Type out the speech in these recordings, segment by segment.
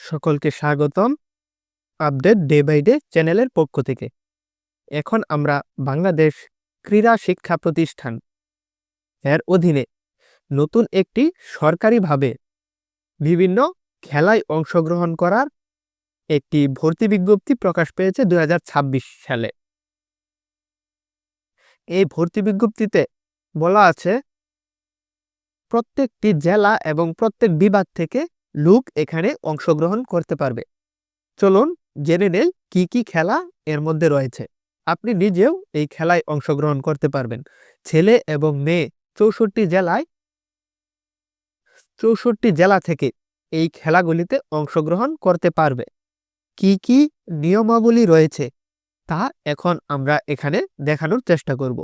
সকলকে স্বাগতম update day by day চ্যানেলের পক্ষ থেকে। এখন আমরা বাংলাদেশ ক্রীড়া শিক্ষা প্রতিষ্ঠান এর অধীনে নতুন একটি সরকারিভাবে বিভিন্ন খেলায় অংশগ্রহণ করার একটি ভর্তি বিজ্ঞপ্তি প্রকাশ পেয়েছে 2026 সালে। এই ভর্তি বিজ্ঞপ্তিতে বলা আছে প্রত্যেকটি জেলা এবং প্রত্যেক বিভাগ থেকে লোক এখানে অংশগ্রহণ করতে পারবে। চলুন জেনে নেই কি কি খেলা এর মধ্যে রয়েছে। আপনি নিজেও এই খেলায় অংশগ্রহণ করতে পারবেন। ছেলে এবং মেয়ে 64 জেলা থেকে এই খেলাগুলিতে অংশগ্রহণ করতে পারবে। কি কি নিয়মাবলী রয়েছে তা এখন আমরা এখানে দেখানোর চেষ্টা করব,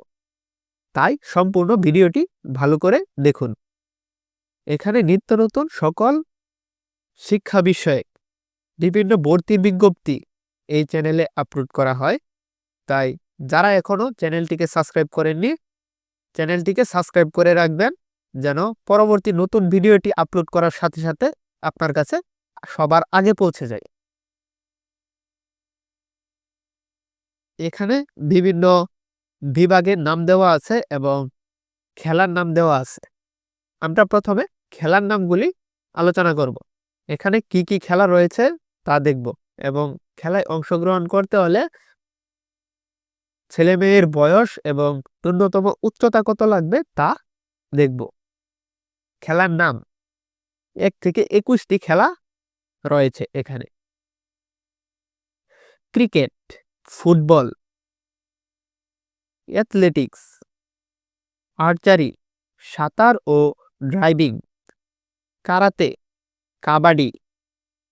তাই সম্পূর্ণ ভিডিওটি ভালো করে দেখুন। এখানে নিত্য নতুন সকল শিক্ষা বিষয়ে বিভিন্ন ভর্তির বিজ্ঞপ্তি এই চ্যানেলে আপলোড করা হয়, তাই যারা এখনো চ্যানেলটিকে সাবস্ক্রাইব করেননি চ্যানেলটিকে সাবস্ক্রাইব করে রাখবেন, যেন পরবর্তী নতুন ভিডিওটি আপলোড করার সাথে সাথে আপনার কাছে সবার আগে পৌঁছে যায়। এখানে বিভিন্ন বিভাগের নাম দেওয়া আছে এবং খেলার নাম দেওয়া আছে। আমরা প্রথমে খেলার নামগুলি আলোচনা করব। এখানে কি কি খেলা রয়েছে তা দেখব এবং খেলায় অংশগ্রহণ করতে হলে ছেলে মেয়ের বয়স এবং ন্যূনতম উচ্চতা কত লাগবে তা দেখব। খেলার নাম 1 থেকে 21টি খেলা রয়েছে এখানে। ক্রিকেট, ফুটবল, অ্যাথলেটিক্স, আর্চারি, সাঁতার ও ড্রাইভিং, কারাতে, কাবাডি,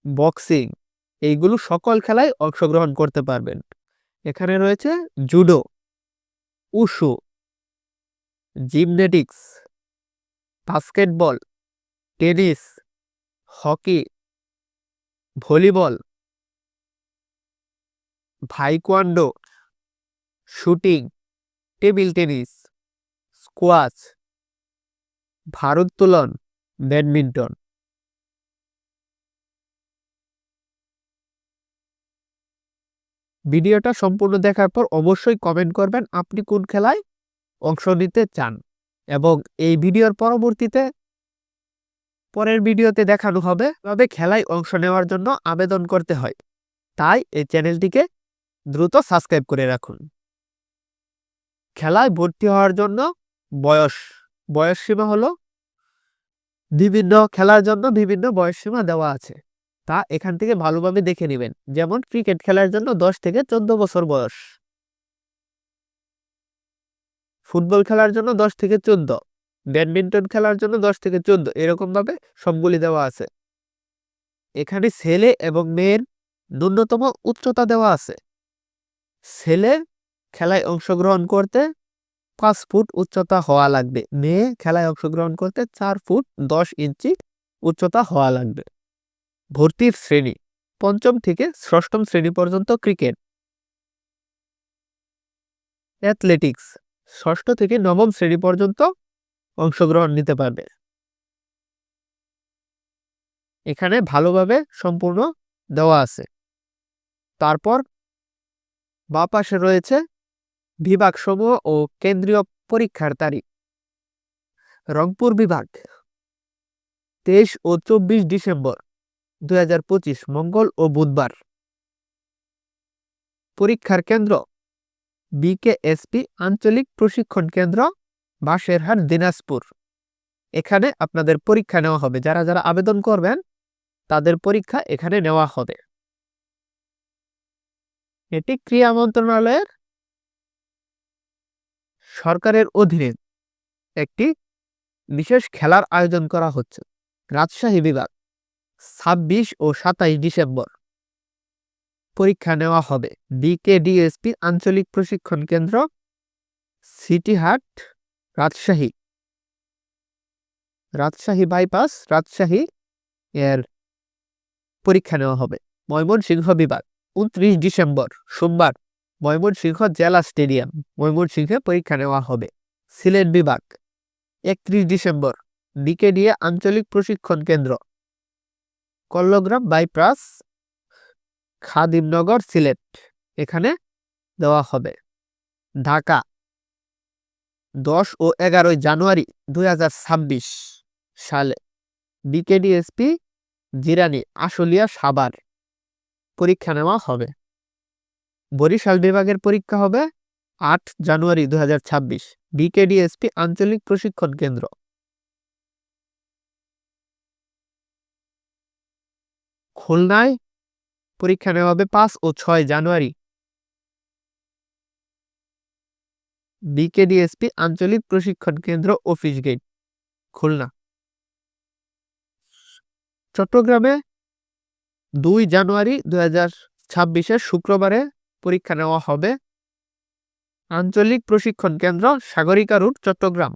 বক্সিং, এইগুলো সকল খেলায় অংশগ্রহণ করতে পারবেন। এখানে রয়েছে judo, wushu, gymnastics, basketball, tennis, hockey, volleyball, taekwondo, shooting, table tennis, squash, ভারোত্তোলন, ব্যাডমিন্টন। ভিডিওটা সম্পূর্ণ দেখার পর অবশ্যই কমেন্ট করবেন আপনি কোন খেলায় অংশ নিতে চান, এবং এই ভিডিওর পরের ভিডিওতে দেখানো হবে তবে খেলায় অংশ নেওয়ার জন্য আবেদন করতে হয়, তাই এই চ্যানেলটিকে দ্রুত সাবস্ক্রাইব করে রাখুন। খেলায় ভর্তি হওয়ার জন্য বয়স সীমা হলো বিভিন্ন খেলার জন্য বিভিন্ন বয়স সীমা দেওয়া আছে, তা এখান থেকে ভালোভাবে দেখে নেবেন। যেমন ক্রিকেট খেলার জন্য 10 থেকে 14 বছর বয়স, ফুটবল খেলার জন্য 10 থেকে 14, ব্যাডমিন্টন খেলার জন্য 10 থেকে 14, এরকম ভাবে সবগুলি দেওয়া আছে। এখানে ছেলে এবং মেয়ের ন্যূনতম উচ্চতা দেওয়া আছে। ছেলে খেলায় অংশগ্রহণ করতে 5 ফুট উচ্চতা হওয়া লাগবে, মেয়ে খেলায় অংশগ্রহণ করতে 4 ফুট 10 ইঞ্চি উচ্চতা হওয়া লাগবে। ভর্তির শ্রেণী 5ম থেকে 6ম শ্রেণী পর্যন্ত ক্রিকেট, অ্যাথলেটিক্স 6ষ্ঠ থেকে 9ম শ্রেণী পর্যন্ত অংশগ্রহণ নিতে পারবে। এখানে ভালোভাবে সম্পূর্ণ দেওয়া আছে। তারপর বাঁ পাশে রয়েছে বিভাগসমূহ ও কেন্দ্রীয় পরীক্ষার তারিখ। রংপুর বিভাগ 23 ও 24 ডিসেম্বর 2025 মঙ্গল ও বুধবার। পরীক্ষার কেন্দ্র বিকেএসপি আঞ্চলিক প্রশিক্ষণ কেন্দ্র, বাসেরহাট, দিনাজপুর। এখানে আপনাদের পরীক্ষা নেওয়া হবে। যারা যারা আবেদন করবেন তাদের পরীক্ষা এখানে নেওয়া হবে। এটি ক্রীড়া মন্ত্রণালয়ের সরকারের অধীনে একটি বিশেষ খেলার আয়োজন করা হচ্ছে। রাজশাহী বিভাগ 26 ও 27 ডিসেম্বর পরীক্ষা নেওয়া হবে। বিকেডিএসপি আঞ্চলিক প্রশিক্ষণ কেন্দ্র, সিটিহাট, রাজশাহী বাইপাস, রাজশাহী এর পরীক্ষা নেওয়া হবে। ময়মনসিংহ বিভাগ 29 ডিসেম্বর সোমবার ময়মনসিংহ জেলা স্টেডিয়াম, ময়মনসিংহে পরীক্ষা নেওয়া হবে। সিলেট বিভাগ 31 ডিসেম্বর বিকেডিএ আঞ্চলিক প্রশিক্ষণ কেন্দ্র, কল্লগ্রাম বাইপাস, খাদিমনগর, সিলেট এখানে দেওয়া হবে। ঢাকা 10 ও 11 জানুয়ারি 2026 সালে বিকেডিএসপি জিরানী, আশুলিয়া, সাভার পরীক্ষা নেওয়া হবে। বরিশাল বিভাগের পরীক্ষা হবে 8 জানুয়ারি 2026 বিকেডিএসপি আঞ্চলিক প্রশিক্ষণ কেন্দ্র। খুলনায় পরীক্ষা নেওয়া হবে 5 ও 6 জানুয়ারি বিকেডিএসপি আঞ্চলিক প্রশিক্ষণ কেন্দ্র, অফিস গেট, খুলনা। চট্টগ্রামে 2 জানুয়ারি 2026 শুক্রবারে পরীক্ষা নেওয়া হবে। আঞ্চলিক প্রশিক্ষণ কেন্দ্র, সাগরিকা রোড, চট্টগ্রাম।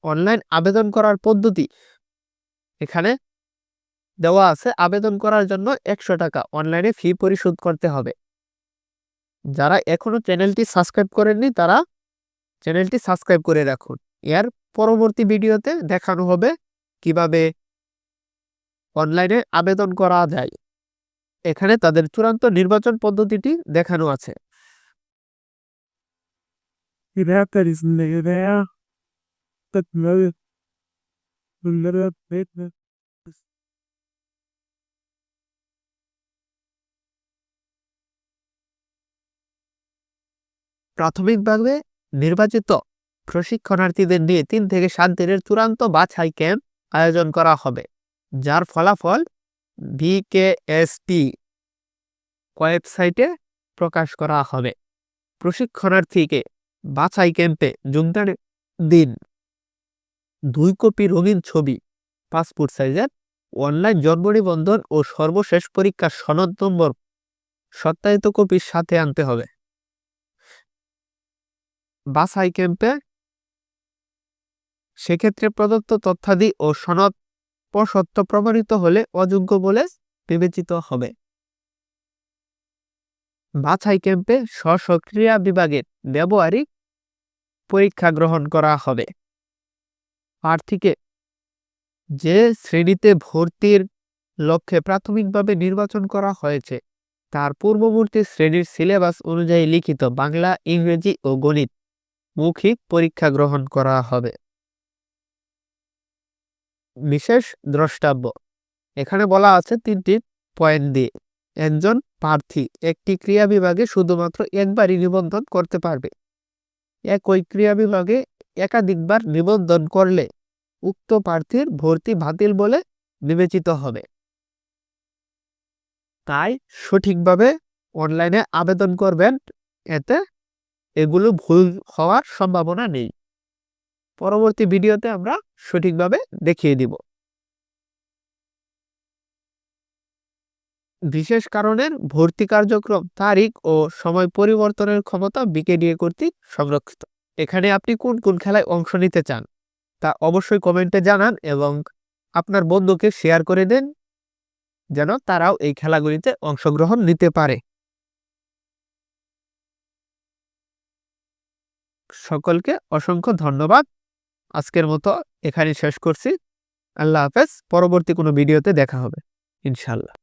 অনলাইন আবেদন করার পদ্ধতি এখানে দেওয়া আছে। আবেদন করার জন্য 100 টাকা অনলাইনে ফি পরিশোধ করতে হবে। যারা এখনো চ্যানেলটি সাবস্ক্রাইব করেননি তারা চ্যানেলটি সাবস্ক্রাইব করে রাখুন। এর পরবর্তী ভিডিওতে দেখানো হবে কিভাবে অনলাইনে আবেদন করা যায়। এখানে তাদের চূড়ান্ত নির্বাচন পদ্ধতিটি দেখানো আছে। প্রাথমিকভাবে নির্বাচিত প্রশিক্ষণার্থীদের নিয়ে 3 থেকে 7 দিনের চূড়ান্ত বাছাই ক্যাম্প আয়োজন করা হবে, যার ফলাফল বিকেএসপি ওয়েবসাইটে প্রকাশ করা হবে। প্রশিক্ষণার্থীকে বাছাই ক্যাম্পে যোগদানের দিন 2 কপি রঙিন ছবি, পাসপোর্ট সাইজের, অনলাইন জন্ম নিবন্ধন ও সর্বশেষ পরীক্ষার সনদ নম্বর সত্যায়িত কপির সাথে আনতে হবে। বাছাই ক্যাম্পে সেক্ষেত্রে প্রদত্ত তথ্যাদি ও সনদ সত্য প্রমাণিত হলে অযোগ্য বলে বিবেচিত হবে। বাছাই ক্যাম্পে স্ব ক্রীড়া বিভাগের ব্যবহারিক পরীক্ষা গ্রহণ করা হবে। প্রার্থীকে যে শ্রেণীতে ভর্তির লক্ষ্যে প্রাথমিকভাবে নির্বাচন করা হয়েছে তার পূর্ববর্তী শ্রেণীর সিলেবাস অনুযায়ী লিখিত বাংলা, ইংরেজি ও গণিত মৌখিক পরীক্ষা গ্রহণ করা হবে। বিশেষ দ্রষ্টব্য এখানে বলা আছে 3টি পয়েন্ট দিয়ে। একজন প্রার্থী একটি ক্রিয়া বিভাগে শুধুমাত্র একবারই নিবন্ধন করতে পারবে। একই ক্রিয়া বিভাগে একাধিকবার নিবন্ধন করলে উক্ত প্রার্থীর ভর্তি বাতিল বলে বিবেচিত হবে। তাই সঠিকভাবে অনলাইনে আবেদন করবেন, এতে এগুলো ভুল হওয়ার সম্ভাবনা নেই। পরবর্তী ভিডিওতে আমরা সঠিকভাবে দেখিয়ে দিব। বিশেষ কারণের ভর্তি কার্যক্রম, তারিখ ও সময় পরিবর্তনের ক্ষমতা বিকেডিএ কর্তৃক সংরক্ষিত। এখানে আপনি কোন কোন খেলায় অংশ নিতে চান তা অবশ্যই কমেন্টে জানান এবং আপনার বন্ধুকে শেয়ার করে দেন যেন তারাও এই খেলাগুলিতে অংশগ্রহণ নিতে পারে। সকলকে অসংখ্য ধন্যবাদ। আজকের মতো এখানে শেষ করছি। আল্লাহ হাফেজ। পরবর্তী কোনো ভিডিওতে দেখা হবে ইনশাআল্লাহ।